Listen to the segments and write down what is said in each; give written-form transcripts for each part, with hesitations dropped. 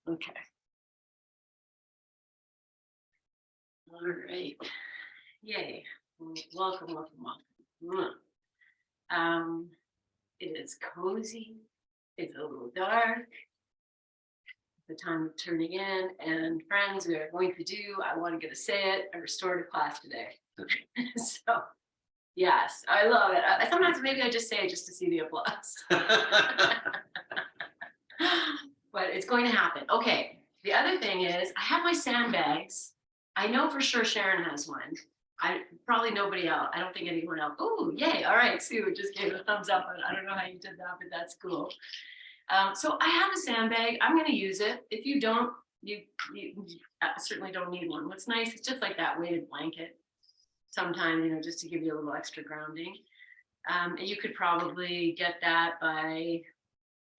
Okay. All right. Yay. Welcome, welcome, welcome. Um, it is cozy. It's a little dark. The time of turning in, and friends, we are going to do, I want to get to say it, a restorative class today. So, yes, I love it. Sometimes maybe I just say it just to see the applause. But it's going to happen. Okay. The other thing is, I have my sandbags. I know for sure Sharon has one. I probably nobody else. I don't think anyone else. Oh, yay. All right. Sue just gave a thumbs up. I don't know how you did that, but that's cool. So I have a sandbag. I'm going to use it. If you don't, you certainly don't need one. What's nice, it's just like that weighted blanket. Sometimes, just to give you a little extra grounding. And you could probably get that by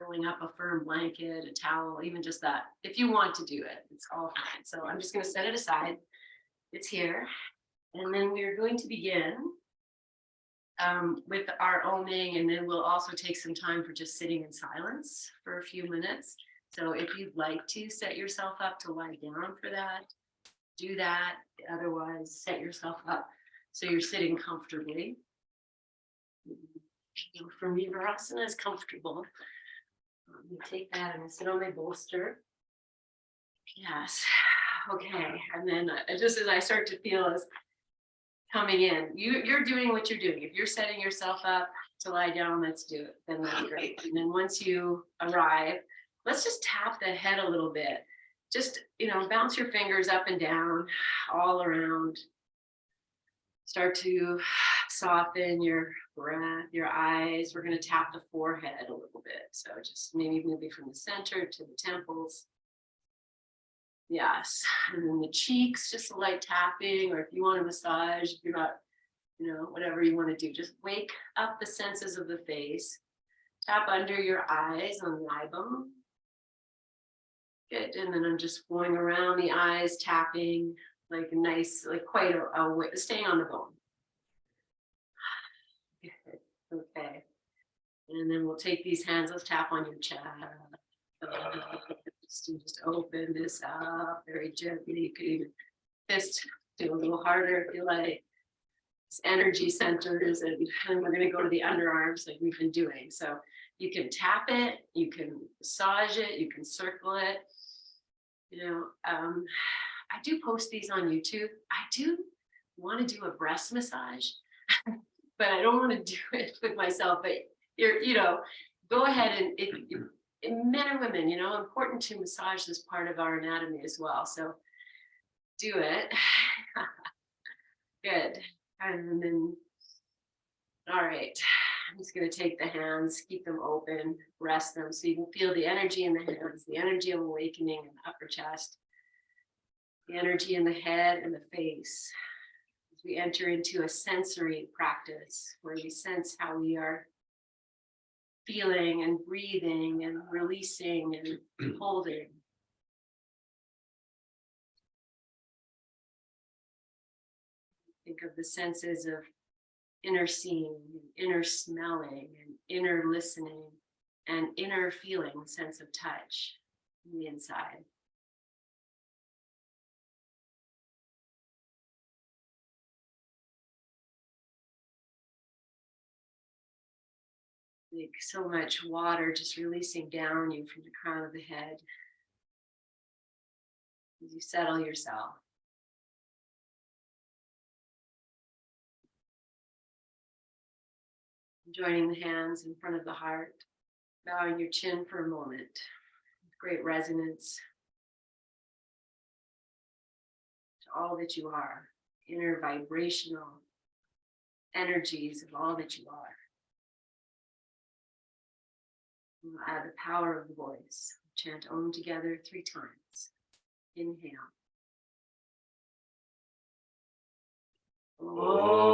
rolling up a firm blanket, a towel, even just that. If you want to do it, it's all fine. So I'm just going to set it aside. It's here. And then we're going to begin with our oming, and then we'll also take some time for just sitting in silence for a few minutes. So if you'd like to set yourself up to lie down for that, do that. Otherwise, set yourself up so you're sitting comfortably. For me, Virasana is comfortable. Let me take that and sit on my bolster. Yes. Okay. And then just as I start to feel as coming in, you're doing what you're doing. If you're setting yourself up to lie down, let's do it. Then that's great. And then once you arrive, let's just tap the head a little bit. Just, bounce your fingers up and down all around. Start to soften your breath, your eyes. We're going to tap the forehead a little bit. So just maybe moving from the center to the temples. Yes. And then the cheeks, just a light tapping, or if you want a massage, if you're not, whatever you want to do, just wake up the senses of the face. Tap under your eyes on the eye bone. Good. And then I'm just going around the eyes, tapping like a nice, like quite a way, staying on the bone. Good. Okay. And then we'll take these hands, let's tap on your chest. Just open this up very gently. You could even fist do a little harder if you like. It's energy centers, and we're going to go to the underarms like we've been doing. So you can tap it, you can massage it, you can circle it. I do post these on YouTube. I do want to do a breast massage, but I don't want to do it with myself. But go ahead and men or women, important to massage this part of our anatomy as well. So do it. Good. And then, all right. I'm just going to take the hands, keep them open, rest them so you can feel the energy in the hands, the energy of awakening in the upper chest, the energy in the head and the face. As we enter into a sensory practice where we sense how we are feeling and breathing and releasing and holding. Think of the senses of inner seeing, inner smelling, and inner listening, and inner feeling, sense of touch on the inside. Like so much water just releasing down you from the crown of the head as you settle yourself. Joining the hands in front of the heart, bowing your chin for a moment. Great resonance to all that you are, inner vibrational energies of all that you are. We'll add the power of the voice. Chant Om together 3 times. Inhale. Om.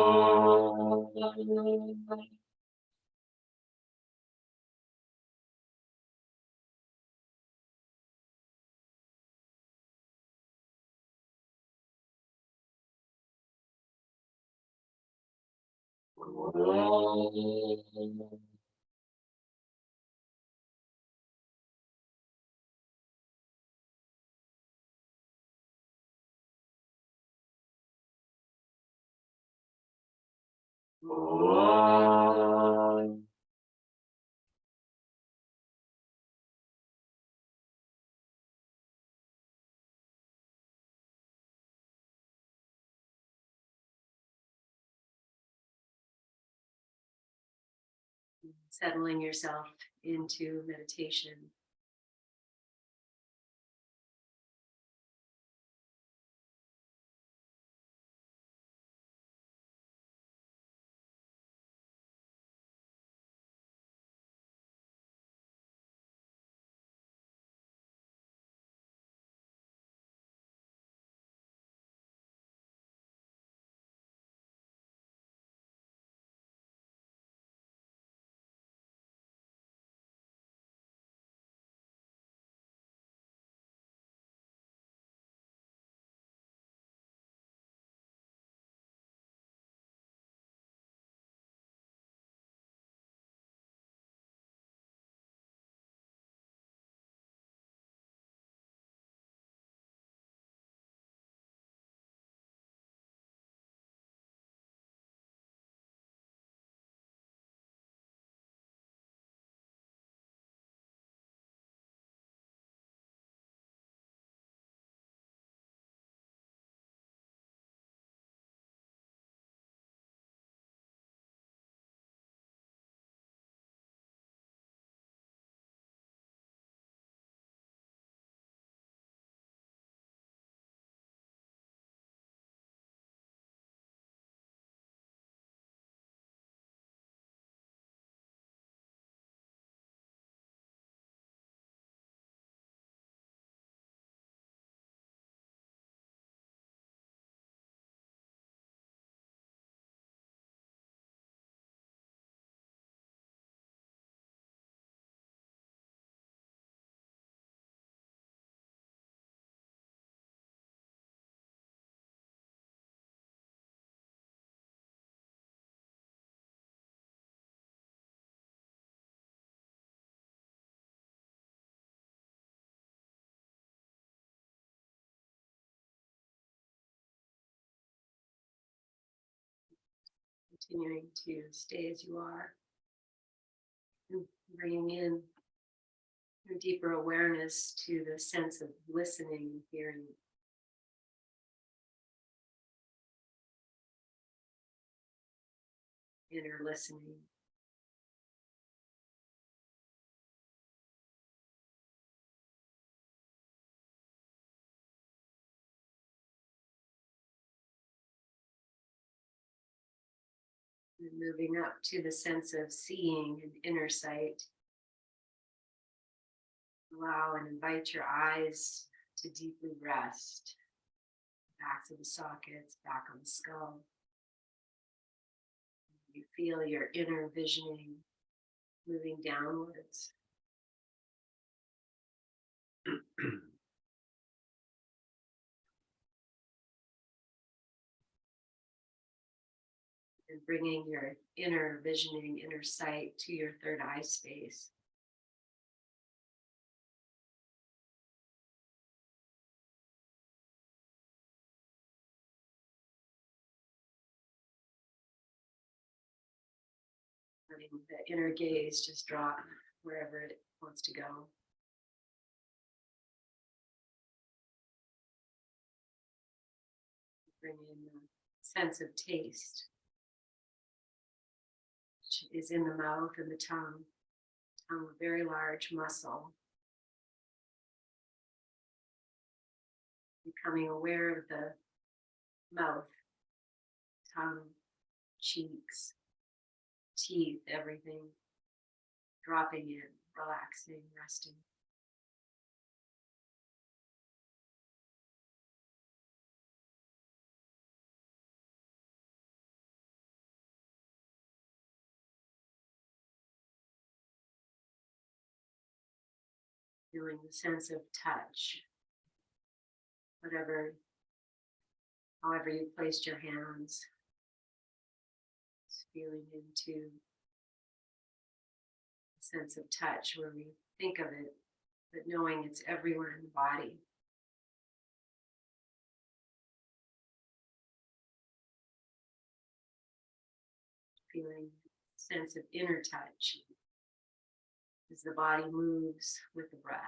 Settling yourself into meditation. Continuing to stay as you are, and bringing in your deeper awareness to the sense of listening and hearing. Inner listening. And moving up to the sense of seeing and inner sight. Allow and invite your eyes to deeply rest. Backs of the sockets, back on the skull. You feel your inner visioning moving downwards. And bringing your inner visioning, inner sight to your third eye space. Letting the inner gaze just drop wherever it wants to go. Bring in the sense of taste, which is in the mouth and the tongue. Tongue, a very large muscle. Becoming aware of the mouth, tongue, cheeks, teeth, everything. Dropping in, relaxing, resting. Feeling the sense of touch. However you placed your hands. Just feeling into the sense of touch where we think of it, but knowing it's everywhere in the body. feeling sense of inner touch as the body moves with the breath.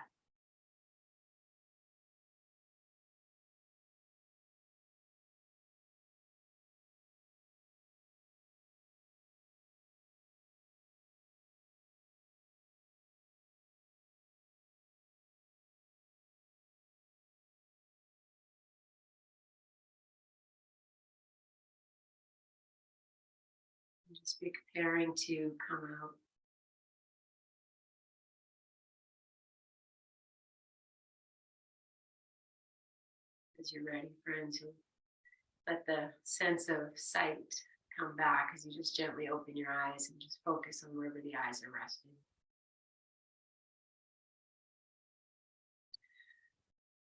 And just be preparing to come out. As you're ready, friends, let the sense of sight come back as you just gently open your eyes and just focus on wherever the eyes are resting.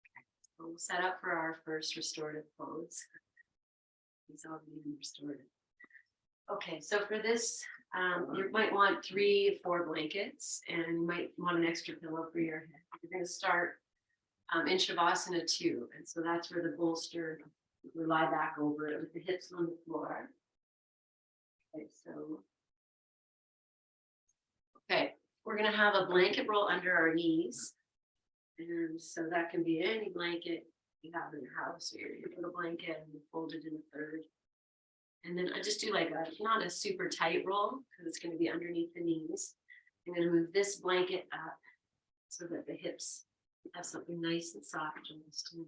Okay, so we'll set up for our first restorative pose. These all being restorative. Okay, so for this, you might want 3 or 4 blankets, and you might want an extra pillow for your head. You're going to start in Shavasana 2, and so that's where the bolster, you lie back over it with the hips on the floor. Okay, we're going to have a blanket roll under our knees, and so that can be any blanket you have in your house, or your little blanket, and you fold it in a third. And then I just do like not a super tight roll because it's going to be underneath the knees. I'm going to move this blanket up so that the hips have something nice and soft on this too.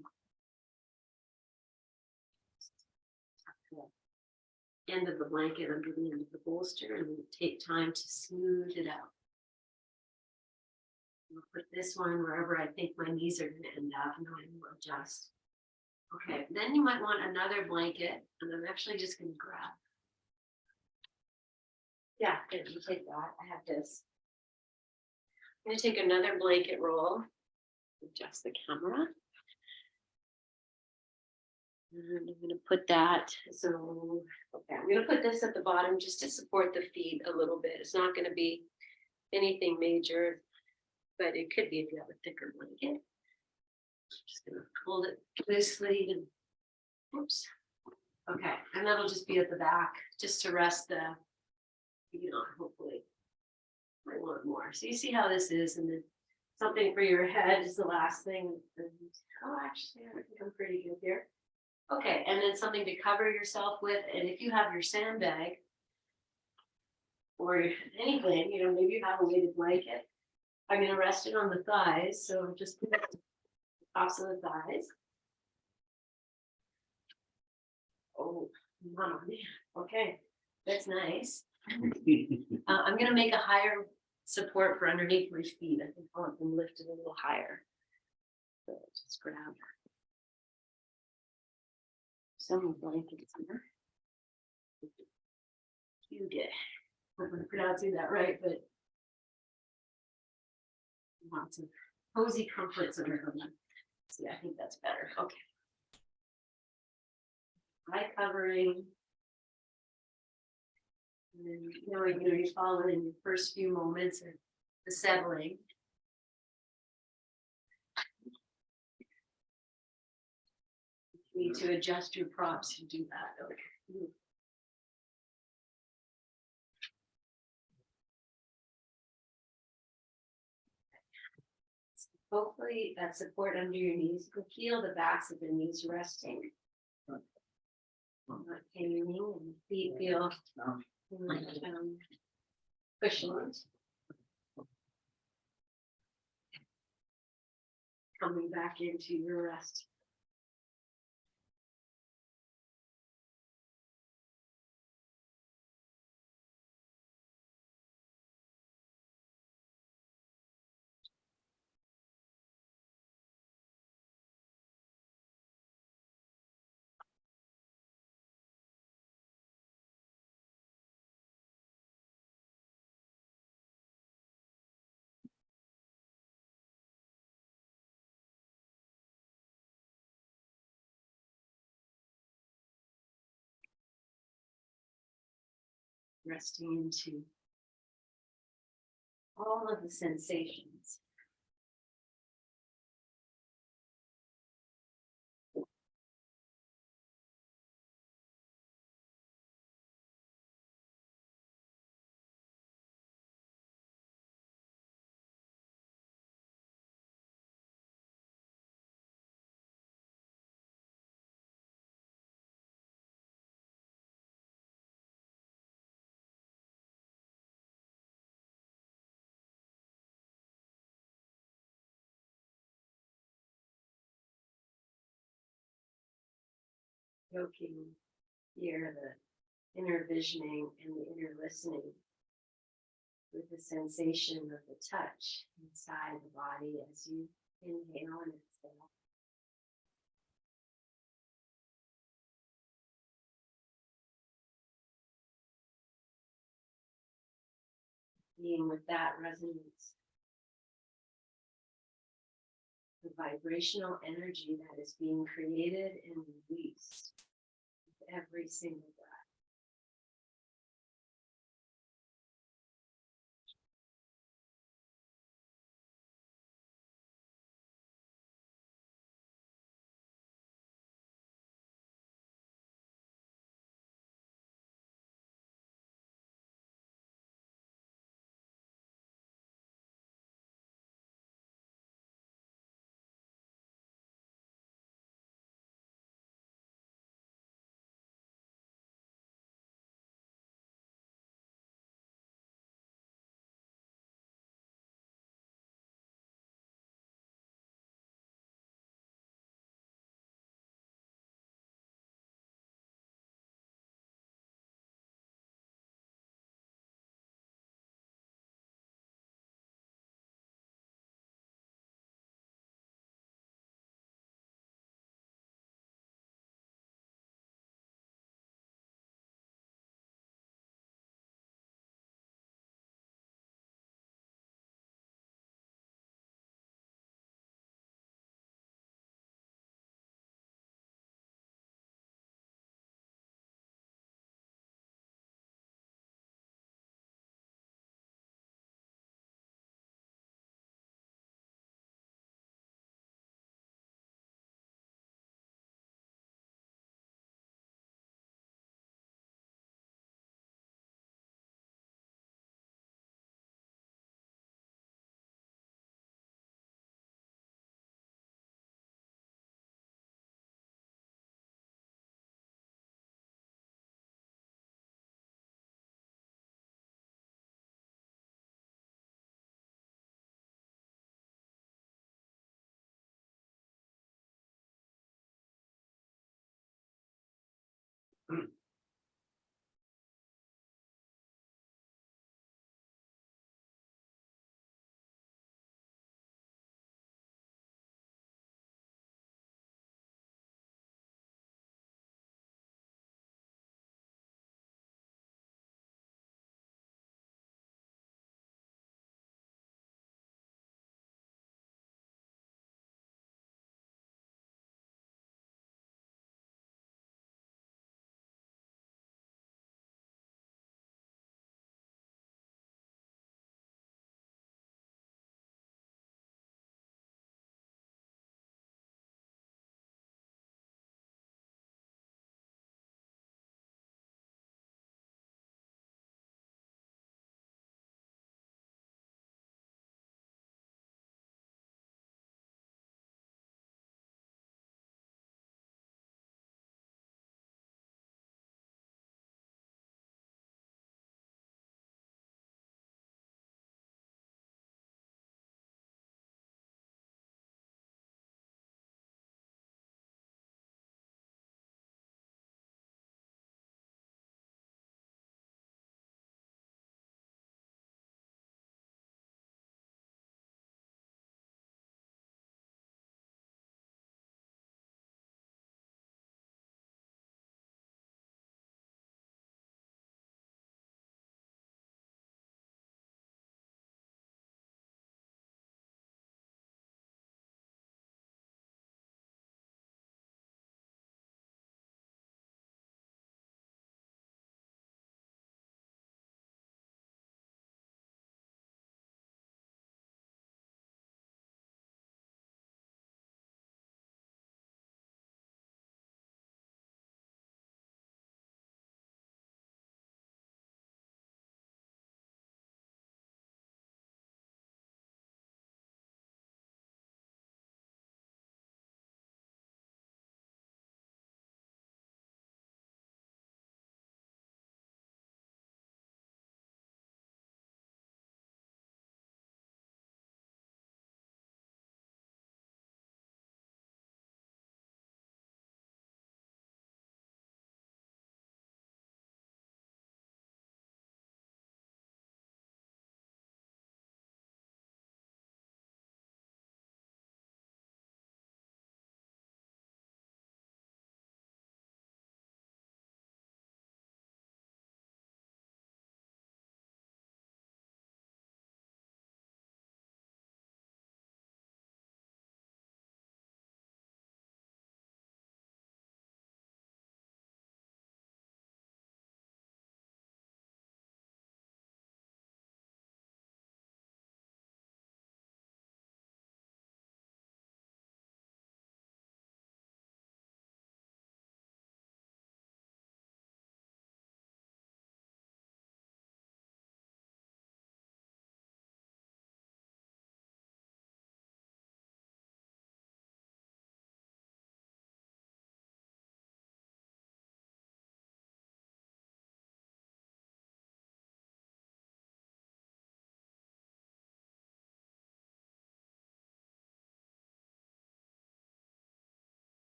End of the blanket under the end of the bolster, and we'll take time to smooth it out. I'll put this one wherever I think my knees are going to end up, and I will adjust. Okay, then you might want another blanket, and I'm actually just going to grab. Yeah, good, you take that. I have this. I'm going to take another blanket roll, adjust the camera. And I'm going to put that, so, okay, I'm going to put this at the bottom just to support the feet a little bit. It's not going to be anything major, but it could be if you have a thicker blanket. Just going to hold it loosely and, oops. Okay, and that'll just be at the back, just to rest the feet on, hopefully. I want more. So you see how this is, and then something for your head is the last thing. And, oh, actually, I think I'm pretty good here. Okay, and then something to cover yourself with, and if you have your sandbag or anything, you know, maybe you have a weighted blanket. I'm going to rest it on the thighs, so just put it on the tops of the thighs. Oh, wow, okay, that's nice. I'm going to make a higher support for underneath my feet. I think I want them lifted a little higher. So just grab some blankets here. You get, I'm pronouncing that right, but lots of cozy comforts under them. See, I think that's better. Okay. Eye covering. And then, you're following your first few moments of the settling. You need to adjust your props to do that. Okay. Hopefully that support under your knees. You can feel the backs of the knees resting. Not hanging, and the feet feel like cushioned. Coming back into your rest. Resting into all of the sensations. joking here, the inner visioning and the inner listening with the sensation of the touch inside the body as you inhale and exhale. Being with that resonance, the vibrational energy that is being created and released with every single breath.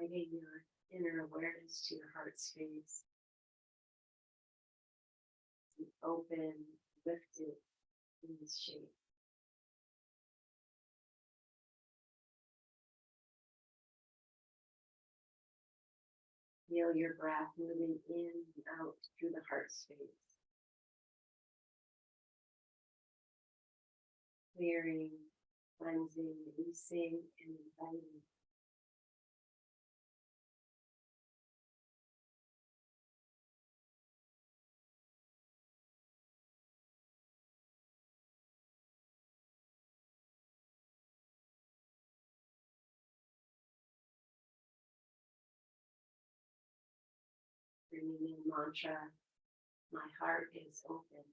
inviting your inner awareness to your heart space. Be open, lifted in this shape. Feel your breath moving in and out through the heart space. Clearing, cleansing, releasing, and inviting. Bringing in mantra, my heart is open.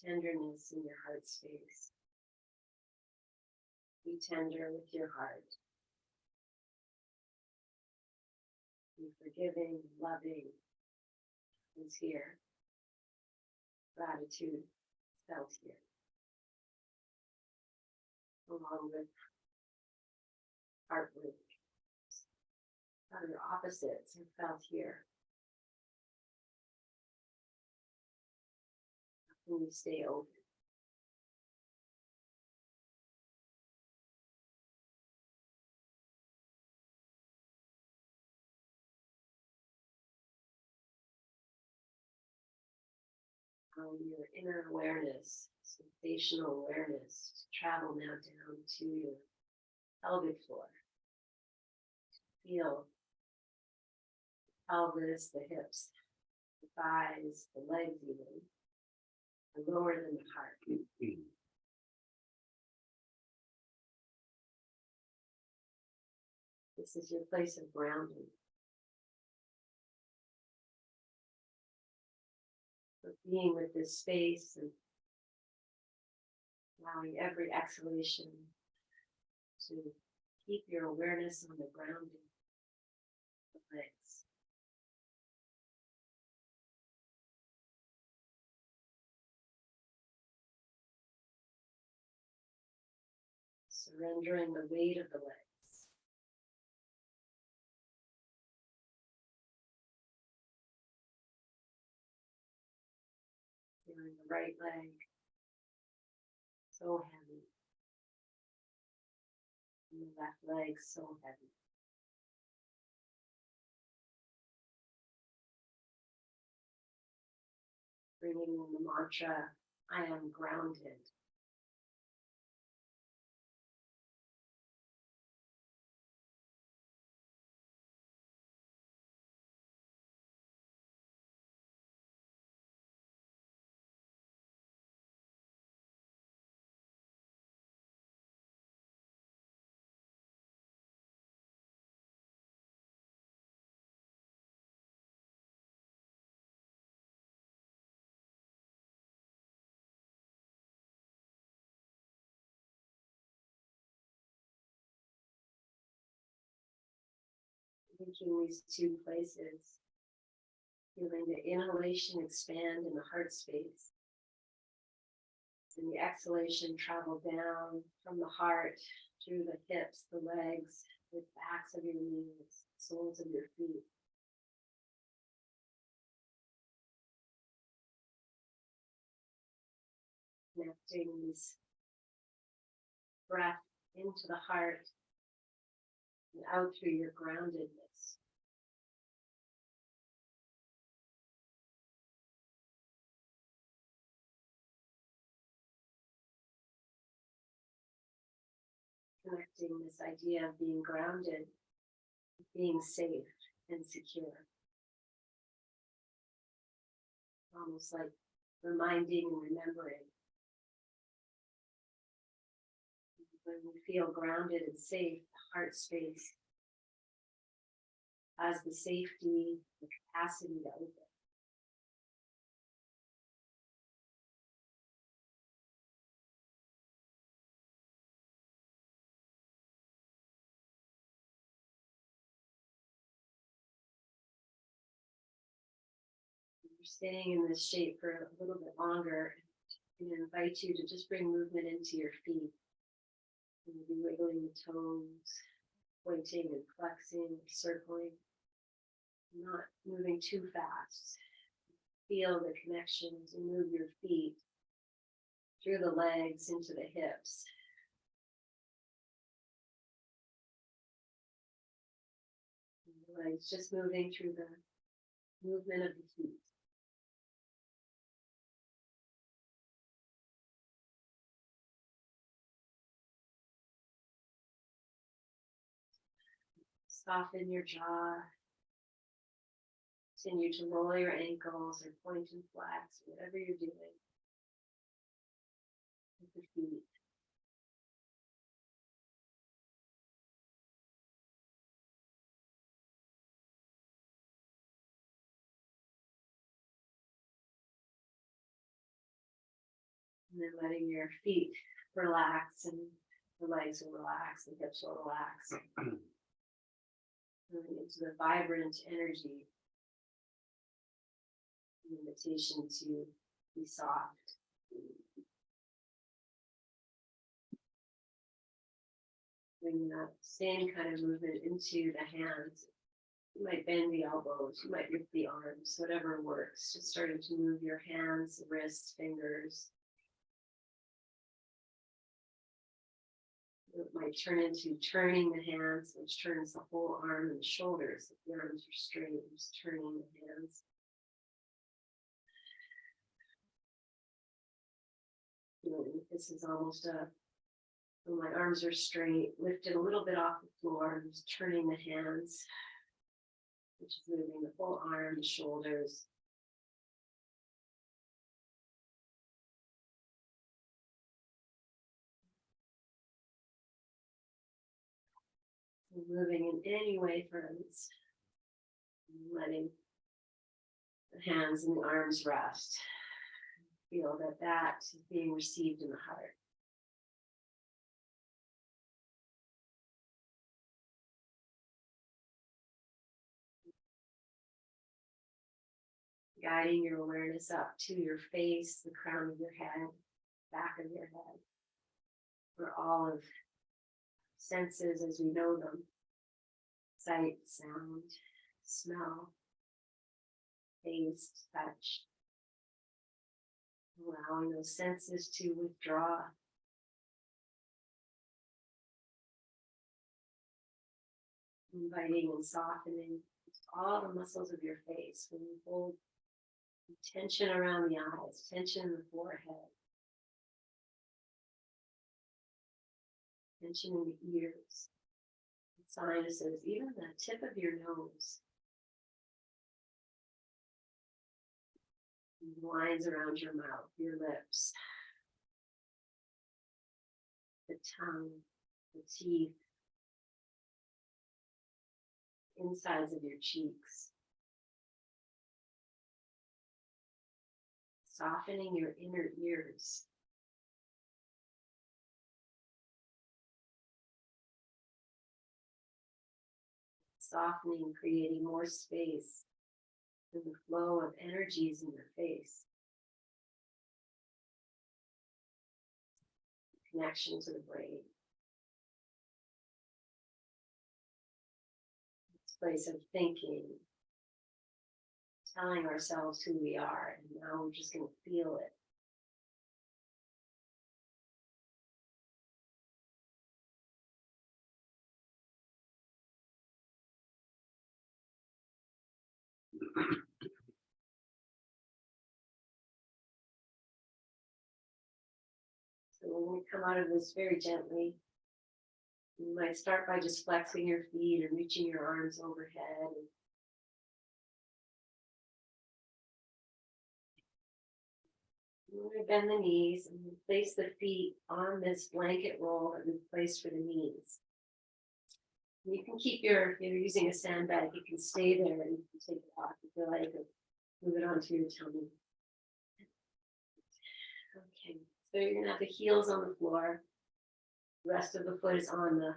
Tenderness in your heart space. Be tender with your heart. Be forgiving, loving is here. Gratitude felt here. Along with heartbreak. Other opposites are felt here. When you stay open. Your inner awareness, sensational awareness, to travel now down to your pelvic floor. Feel the pelvis, the hips, the thighs, the legs even, and lower than the heart. This is your place of grounding. For being with this space and allowing every exhalation to keep your awareness on the grounding of the legs. Surrendering the weight of the legs. Feeling the right leg so heavy. And the left leg so heavy. Bringing in the mantra, I am grounded. Linking these two places, feeling the inhalation expand in the heart space, and the exhalation travel down from the heart through the hips, the legs, the backs of your knees, soles of your feet. Connecting this breath into the heart and out through your groundedness. Connecting this idea of being grounded, being safe. and secure. Almost like reminding and remembering. When we feel grounded and safe, the heart space has the safety, the capacity to open. You're staying in this shape for a little bit longer. And I invite you to just bring movement into your feet. Maybe wiggling the toes, pointing and flexing, circling. Not moving too fast. Feel the connections and move your feet through the legs into the hips. And the legs just moving through the movement of the feet. Soften your jaw. Continue to roll your ankles or point and flex, whatever you're doing with the feet. And then letting your feet relax and the legs will relax, the hips will relax. Moving into the vibrant energy. An invitation to be soft. Bring that same kind of movement into the hands. You might bend the elbows, you might lift the arms, whatever works. Just starting to move your hands, wrists, fingers. It might turn into turning the hands, which turns the whole arm and shoulders. If the arms are straight, just turning the hands. This is almost when my arms are straight, lifted a little bit off the floor, just turning the hands, which is moving the whole arm, the shoulders. And moving in any way, friends. Letting the hands and the arms rest. Feel that is being received in the heart. Guiding your awareness up to your face, the crown of your head, back of your head, where all of senses as we know them, sight, sound, smell, taste, touch, allowing those senses to withdraw. Inviting and softening all the muscles of your face. When you hold tension around the eyes, tension in the forehead, tension in the ears, the sinuses, even the tip of your nose. The lines around your mouth, your lips, the tongue, the teeth, insides of your cheeks. Softening your inner ears. Softening, creating more space in the flow of energies in your face. Connection to the brain. This place of thinking, telling ourselves who we are, and now we're just going to feel it. So when we come out of this very gently, you might start by just flexing your feet and reaching your arms overhead and We're going to bend the knees and place the feet on this blanket roll that we've placed for the knees. You can keep you're using a sandbag, you can stay there and you can take it off if you like, or move it onto your tummy. Okay, so you're gonna have the heels on the floor. The rest of the foot is on the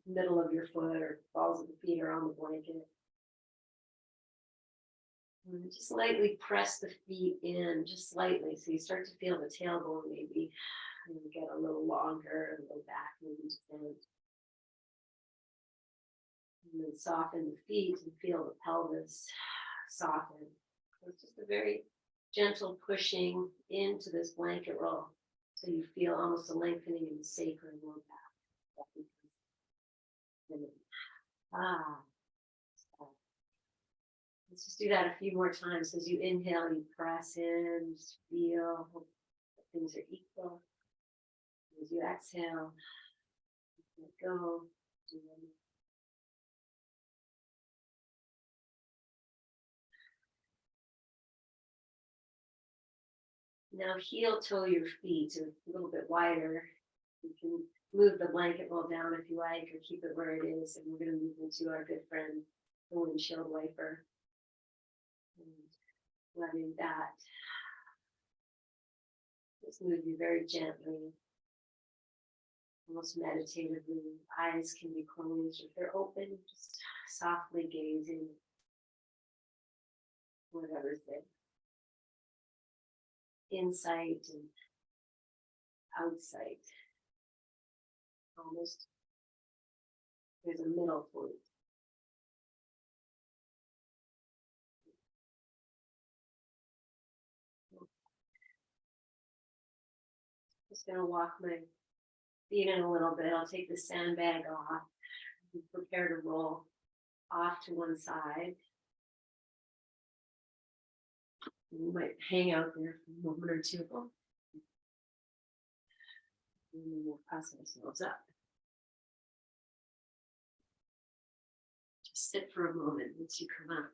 middle of your foot, or balls of the feet are on the blanket. And just lightly press the feet in, just slightly, so you start to feel the tailbone maybe and get a little longer, a little back maybe bend. And then soften the feet and feel the pelvis soften. So it's just a very gentle pushing into this blanket roll. So you feel almost a lengthening in the sacrum low back. And then, let's just do that a few more times. As you inhale, you press in, just feel that things are equal. As you exhale, let go. Now heel toe your feet a little bit wider. You can move the blanket roll down if you like, or keep it where it is. And we're going to move into our good friend, the windshield wiper. And letting that just move you very gently, almost meditatively. Eyes can be closed. If they're open, just softly gazing whatever's there. Insight and outsight. Almost there's a middle point. Just gonna walk my feet in a little bit. I'll take the sandbag off and prepare to roll off to one side. We might hang out there for a moment or two. And then we'll press ourselves up. Just sit for a moment once you come up.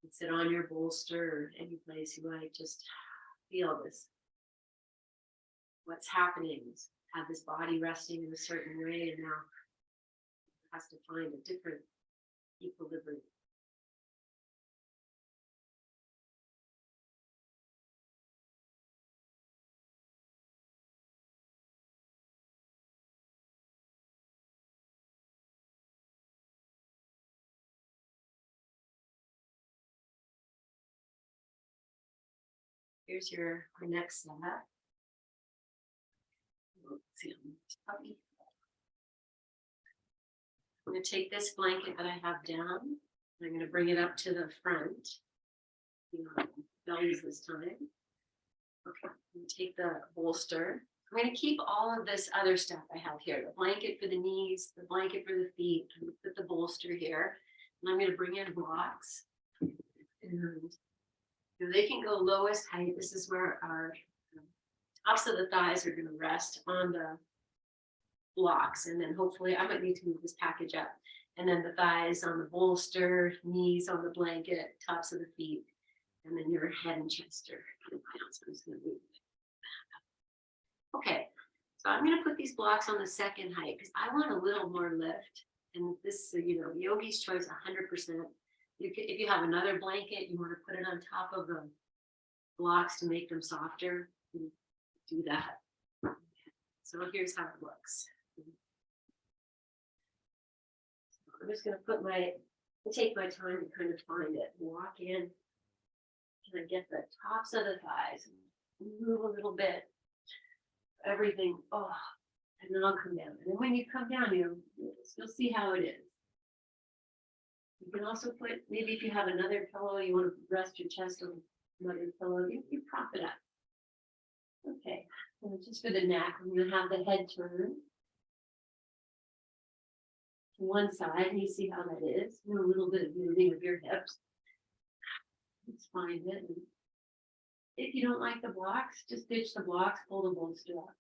And sit on your bolster or any place you like. Just feel this. What's happening is have this body resting in a certain way, and now it has to find a different equilibrium. Here's your next step. Let's see, puppy. I'm going to take this blanket that I have down. I'm going to bring it up to the front. Bellies this time. Okay, I'm going to take the bolster. I'm going to keep all of this other stuff I have here. The blanket for the knees, the blanket for the feet. I'm going to put the bolster here. And I'm going to bring in blocks. And they can go lowest height. This is where our tops of the thighs are going to rest on the blocks. And then hopefully I might need to move this package up. And then the thighs on the bolster, knees on the blanket, tops of the feet, and then your head and chest are kind of down. So I'm just going to move it. Okay, so I'm going to put these blocks on the second height because I want a little more lift. And this, yogi's choice 100%. If you have another blanket, you want to put it on top of the blocks to make them softer, do that. Okay. So here's how it looks. I'm just going to take my time to kind of find it. Walk in. Can I get the tops of the thighs? Move a little bit. Everything. And then I'll come down. And then when you come down, you'll see how it is. You can also put, maybe if you have another pillow, you want to rest your chest on another pillow, you prop it up. Okay, so just for the neck, I'm going to have the head turn to one side, and you see how that is. A little bit of moving of your hips. Let's find it. And if you don't like the blocks, just ditch the blocks, pull the bolster up.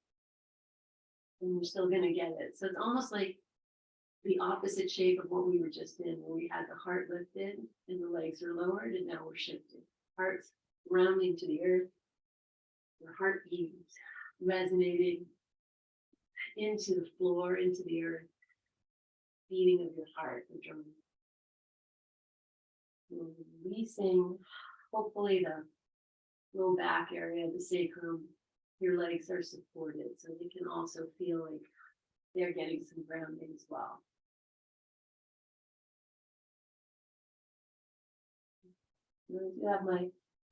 And you're still going to get it. So it's almost like the opposite shape of what we were just in, where we had the heart lifted and the legs are lowered, and now we're shifting. Heart's rounding to the earth, Your heartbeat resonating into the floor, into the earth, beating of your heart, the drum. Releasing, hopefully, the low back area, the sacrum. Your legs are supported, so they can also feel like they're getting some grounding as well.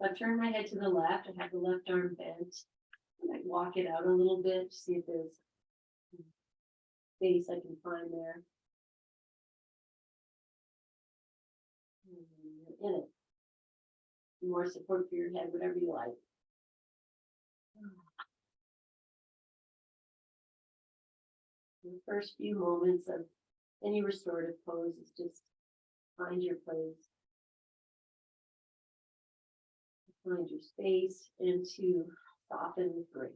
I've turned my head to the left. I have the left arm bent. I might walk it out a little bit, see if there's space I can find there. In it. More support for your head, whatever you like. The first few moments of any restorative pose is just find your place, find your space, and to soften with grace.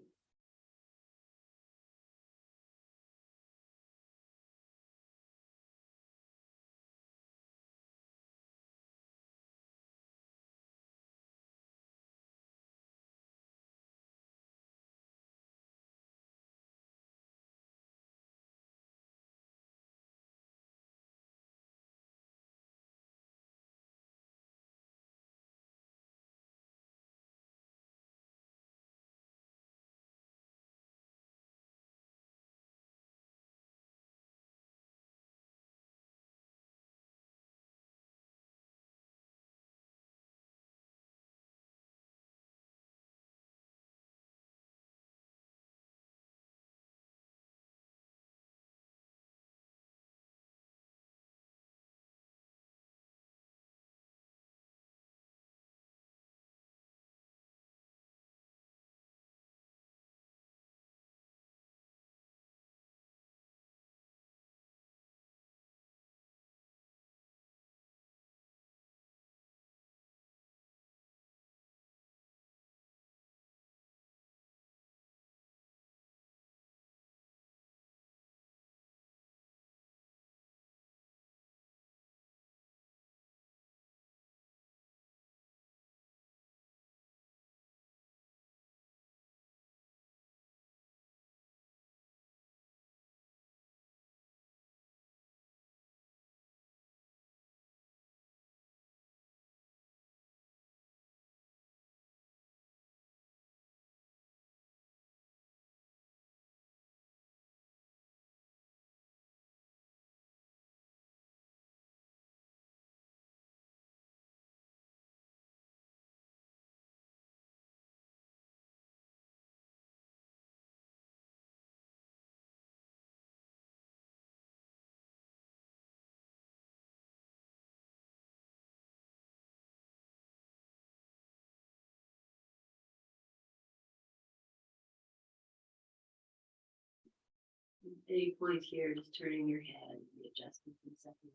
Any point here, just turning your head, readjusting for a second.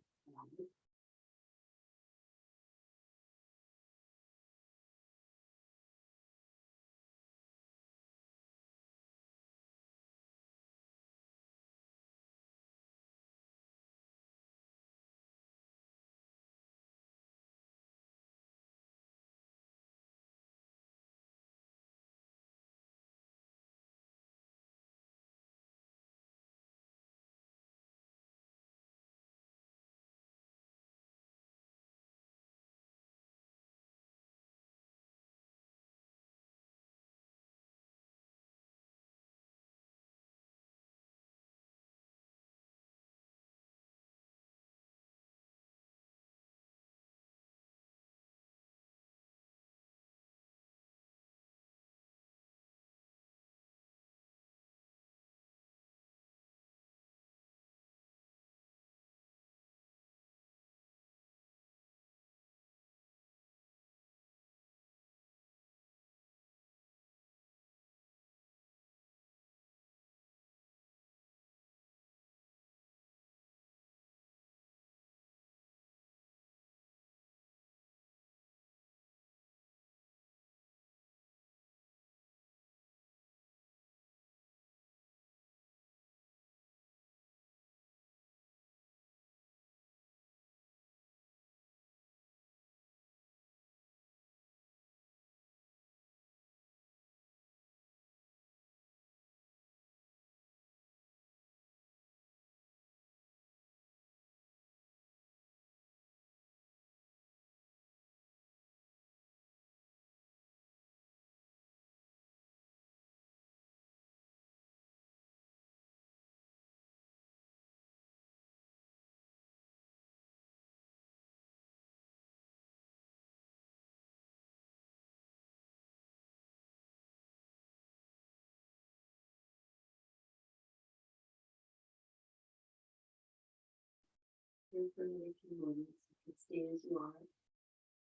in for a few moments. You can stay as you are.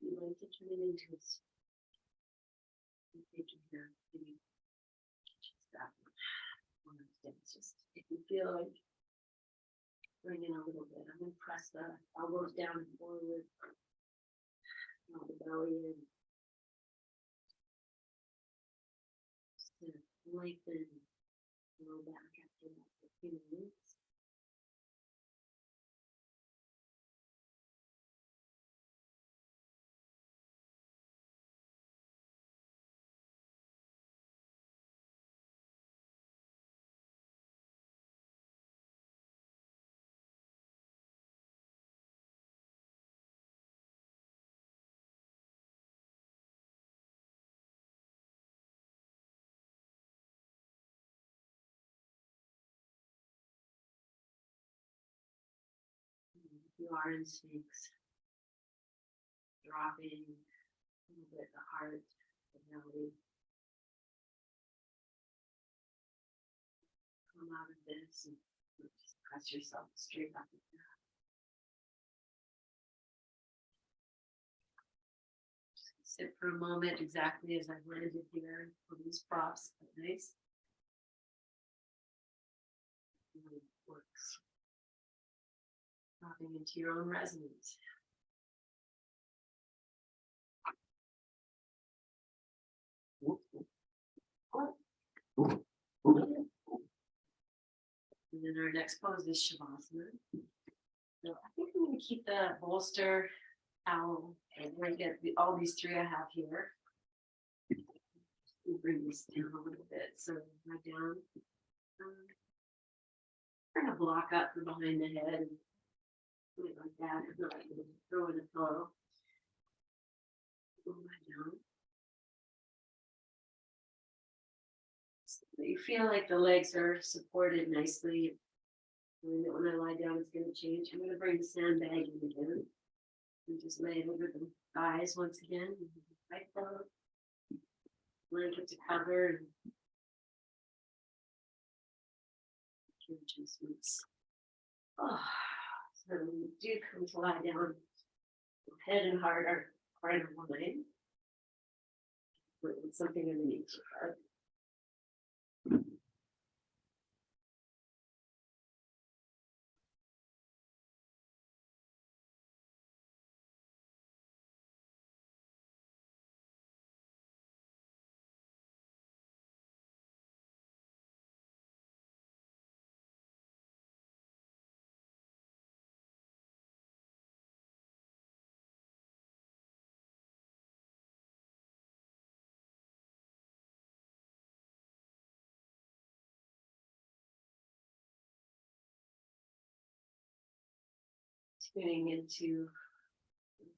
You like to turn it into a take your hair, maybe just that one. Just if you feel like bring in a little bit. I'm gonna press the elbows down and forward, the belly in. Just to lengthen low back after that for a few minutes. If you are in Sphinx, dropping a little bit the heart, the belly. Come out of this and just press yourself straight up. Just sit for a moment exactly as I've landed here on these props. Nice. It works. Dropping into your own resonance. And then our next pose is Shavasana. So I think I'm going to keep the bolster, towel, and blanket, all these three I have here. We'll bring this down a little bit. So right down. Bring a block up from behind the head and do it like that. If not, throw in a pillow. Go right down. So you feel like the legs are supported nicely. And when I lie down, it's going to change. I'm going to bring the sandbag in again. And just lay it over the thighs once again. Right down. Blanket to cover. And adjustments. Oh, so when you do come to lie down, head and heart are in line. With something underneath your heart. Tuning into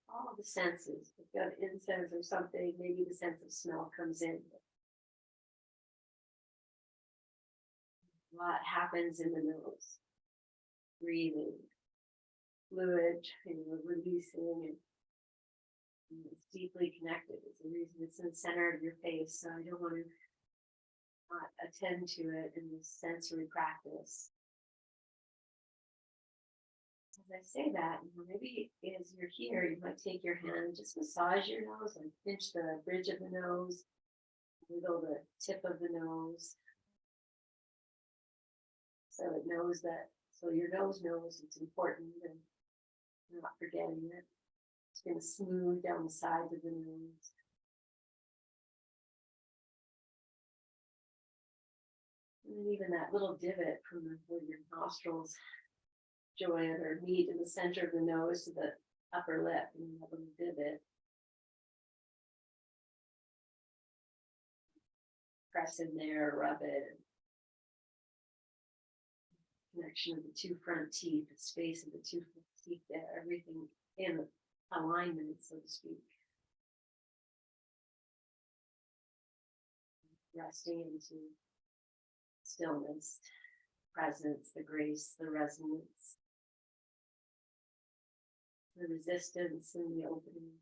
all the senses. If you've got incense or something, maybe the sense of smell comes in. What happens in the nose? Breathing, fluid, releasing, and it's deeply connected. It's the reason it's in the center of your face. So I don't want to not attend to it in this sensory practice. As I say that, maybe as you're here, you might take your hand and just massage your nose and pinch the bridge of the nose, wiggle the tip of the nose. So it knows that, so your nose knows it's important and you're not forgetting it. It's going to smooth down the sides of the nose. And even that little divot from where your nostrils join or meet in the center of the nose to the upper lip, and that little divot. Press in there, rub it. Connection of the two front teeth, the space of the two front teeth there, everything in alignment, so to speak. Resting into stillness, presence, the grace, the resonance, the resistance, and the opening.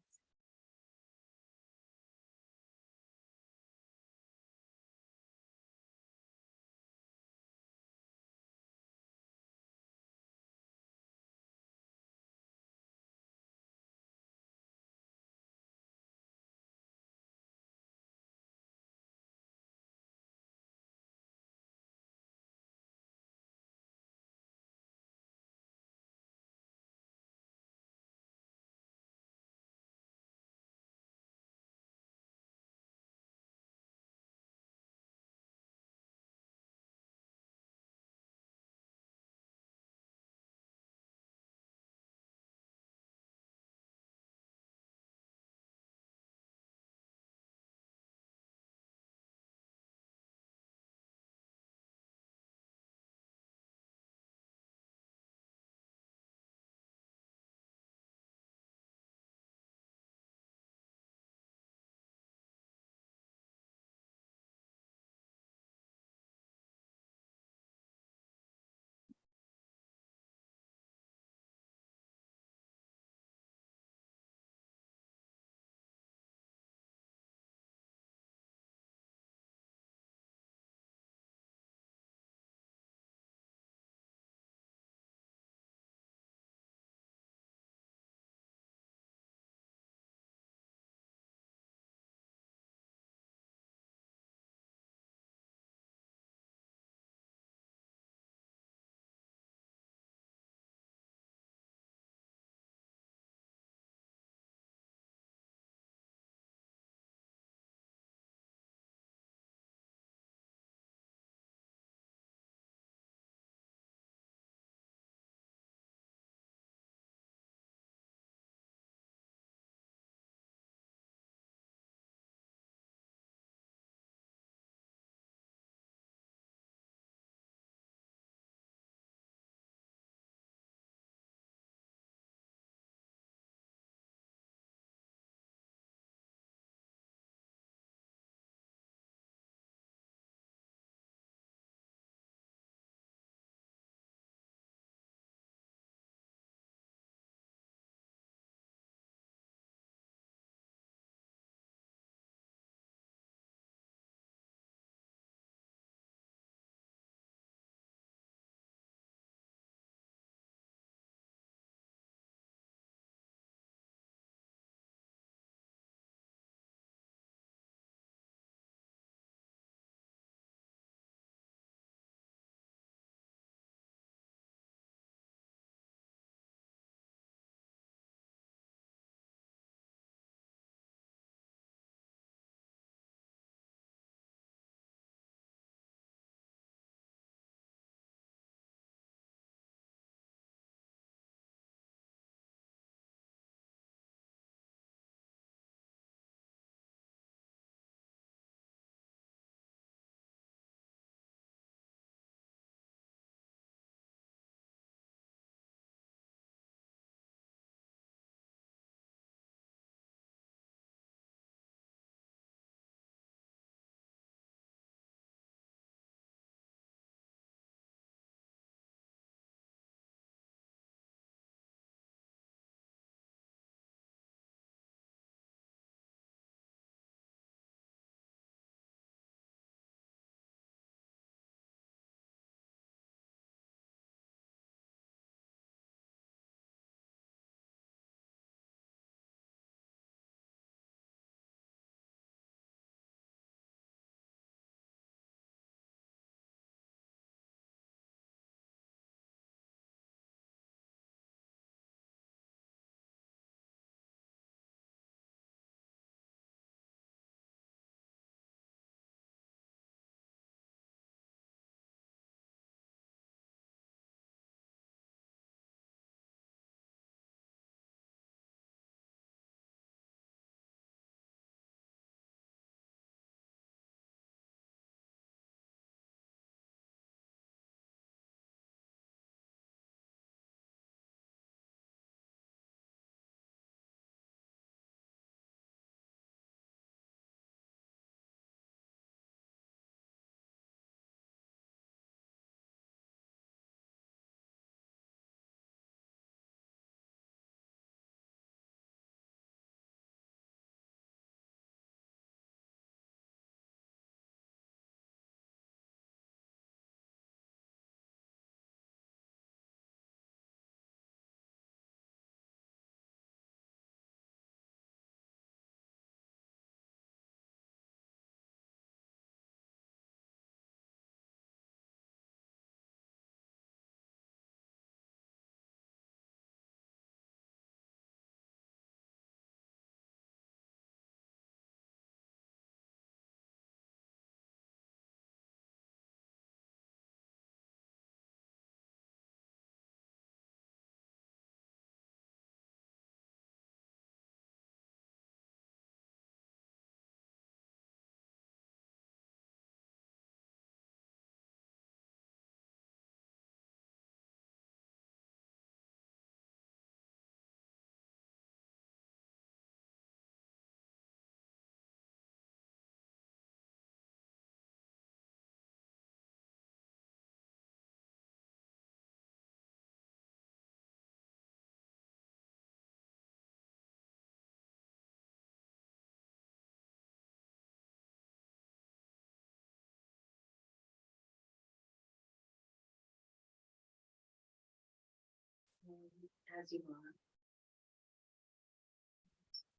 as you are.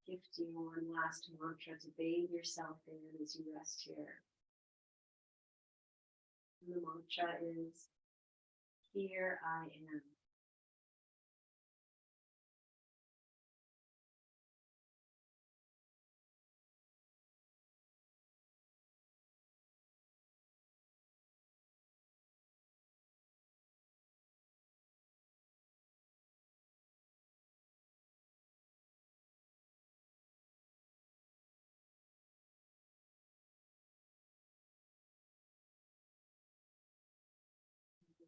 Gift you one last mantra to bathe yourself in as you rest here. And the mantra is, here I am.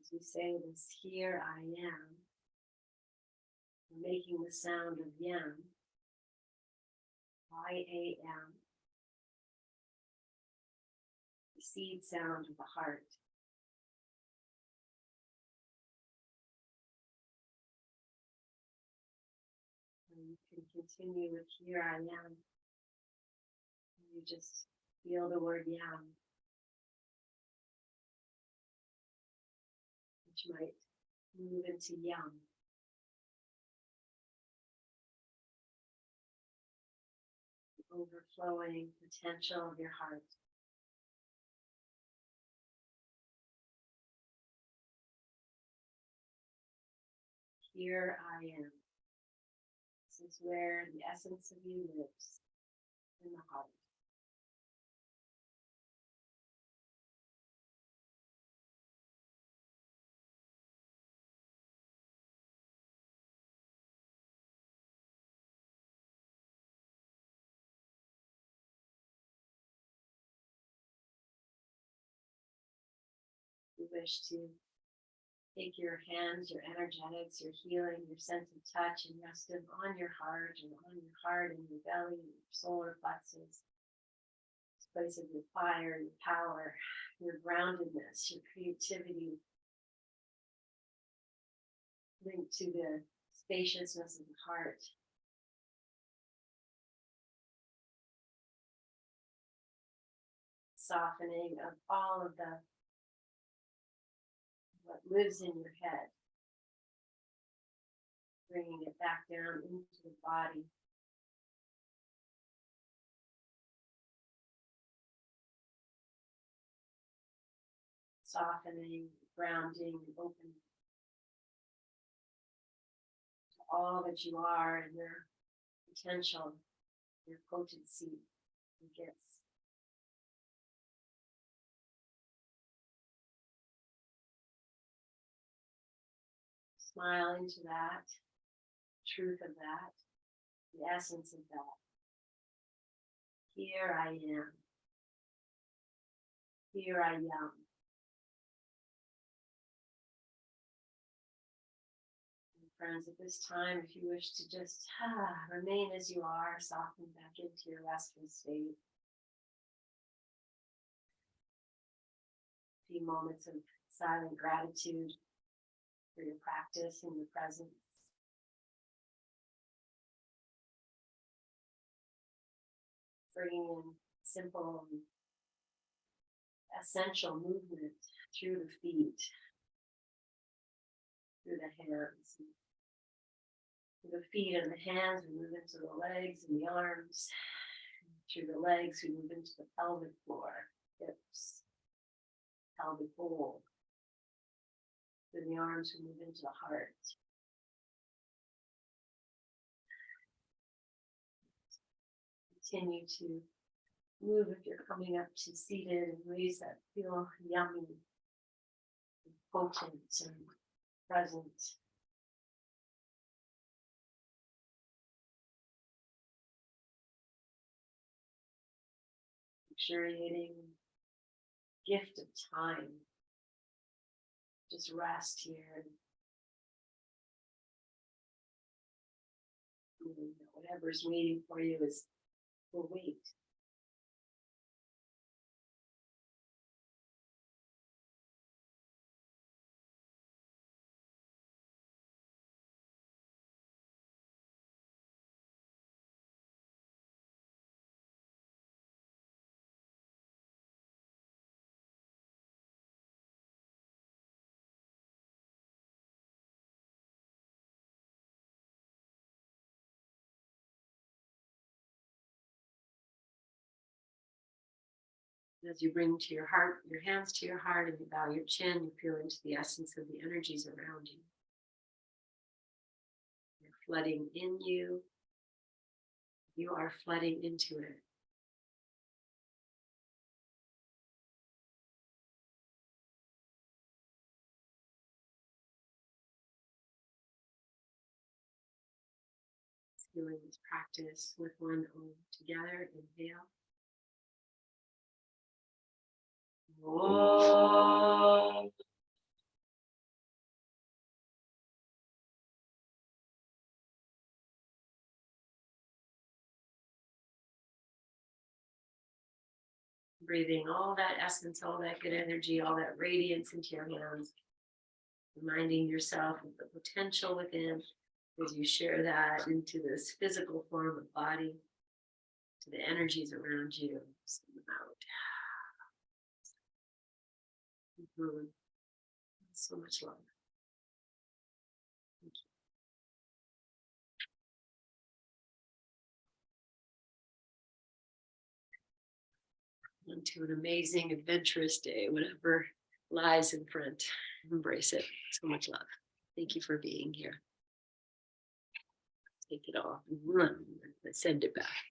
As we say this, here I am, we're making the sound of yam, Y-A-M, the seed sound of the heart. And you can continue with here I am. You just feel the word yam, which might move into yum. Overflowing potential of your heart. Here I am. This is where the essence of you lives, in the heart. You wish to take your hands, your energetics, your healing, your sense of touch, and rest them on your heart and on your heart and your belly and your solar plexus. This place of your fire, your power, your groundedness, your creativity, linked to the spaciousness of the heart. Softening of all of the what lives in your head, bringing it back down into the body. Softening, grounding, and opening to all that you are and your potential, your potency, and gifts. Smile into that, truth of that, the essence of that. Here I am. Here I am. Friends, at this time, if you wish to just remain as you are, soften back into your restful state. A few moments of silent gratitude for your practice and your presence. Bringing in simple, essential movement through the feet, through the hands. Through the feet and the hands, we move into the legs and the arms. Through the legs, we move into the pelvic floor, hips, pelvic bowl. Through the arms, we move into the heart. Continue to move if you're coming up to seated in ways that feel yummy, and potent, and present. Luxuriating gift of time. Just rest here. And whatever's waiting for you will wait. As you bring to your heart, your hands to your heart, and you bow your chin, you feel into the essence of the energies around you. They're flooding in you. You are flooding into it. Doing this practice with one Om together. Inhale. Om. Breathing all that essence, all that good energy, all that radiance into your hands. Reminding yourself of the potential within as you share that into this physical form of body, to the energies around you. Send them out. Mhm. So much love. Thank you. On to an amazing, adventurous day, whatever lies in front. Embrace it. So much love. Thank you for being here. Take it all. Send it back.